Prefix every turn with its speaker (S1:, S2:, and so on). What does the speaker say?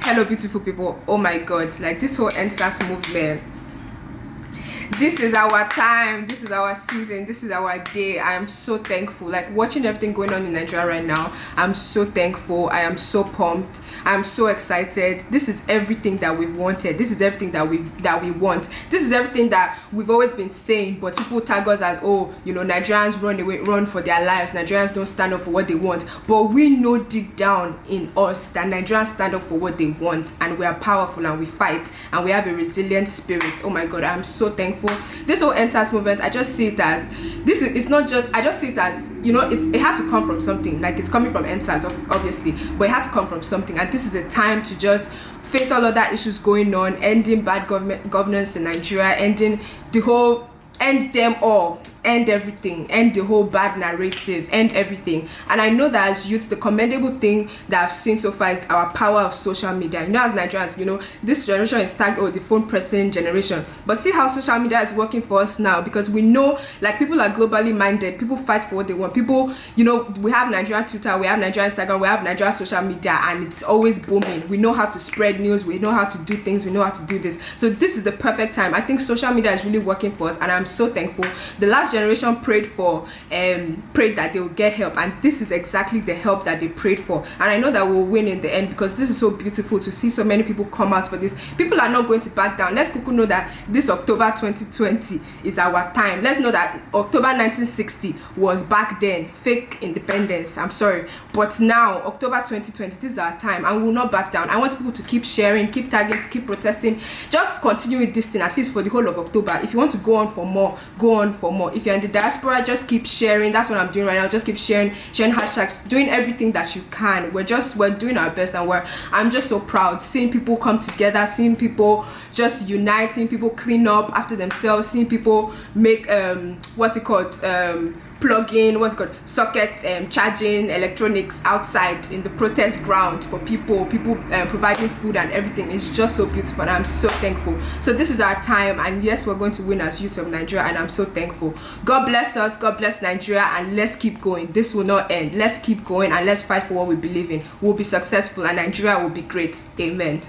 S1: Hello beautiful people. Oh my god, like this whole ENDSARS movement, this is our time, this is our season, this is our day. I am so thankful. Like watching everything going on in Nigeria right now, I'm so thankful. I am so pumped. I'm so excited. This is everything that we've wanted. This is everything that we want. This is everything that we've always been saying, but people tag us as, oh, you know, Nigerians run for their lives. Nigerians don't stand up for what they want. But we know deep down in us that Nigerians stand up for what they want, and we are powerful and we fight and we have a resilient spirit. Oh my god, I'm so thankful. This whole ENDSARS movement, I just see it as it's not just, I just see it as, you know, it had to come from something. Like it's coming from ENDSARS obviously, but it had to come from something, and this is a time to just face all of that issues going on, ending bad governance in Nigeria, end them all, end everything, end the whole bad narrative, end everything. And I know that as youth, the commendable thing that I've seen so far is our power of social media. You know, as Nigerians, you know, this generation is tagged, oh, the phone pressing generation, but see how social media is working for us now, because we know, like, people are globally minded, people fight for what they want, people, you know, we have Nigerian Twitter, we have Nigerian Instagram, we have Nigerian social media, and it's always booming. We know how to spread news, we know how to do things, we know how to do this. So this is the perfect time. I think social media is really working for us, and I'm so thankful. The last generation prayed that they will get help, and this is exactly the help that they prayed for, and I know that we'll win in the end, because this is so beautiful to see so many people come out for this. People are not going to back down. Let's know that this October 2020 is our time. Let's know that October 1960 was back then fake independence, I'm sorry, but now October 2020, this is our time, and we will not back down. I want people to keep sharing, keep tagging, keep protesting, just continue with this thing at least for the whole of October. If you want to go on for more, go on for more. If you're in the diaspora, just keep sharing. That's what I'm doing right now. Just keep sharing hashtags, doing everything that you can. We're doing our best, and I'm just so proud seeing people come together, seeing people just unite, seeing people clean up after themselves, seeing people make plug in socket charging electronics outside in the protest ground for people providing food and everything. Is just so beautiful, and I'm so thankful. So this is our time, and yes, we're going to win as youth of Nigeria, and I'm so thankful. God bless us, God bless Nigeria, and let's keep going. This will not end. Let's keep going, and let's fight for what we believe in. We'll be successful, and Nigeria will be great. Amen.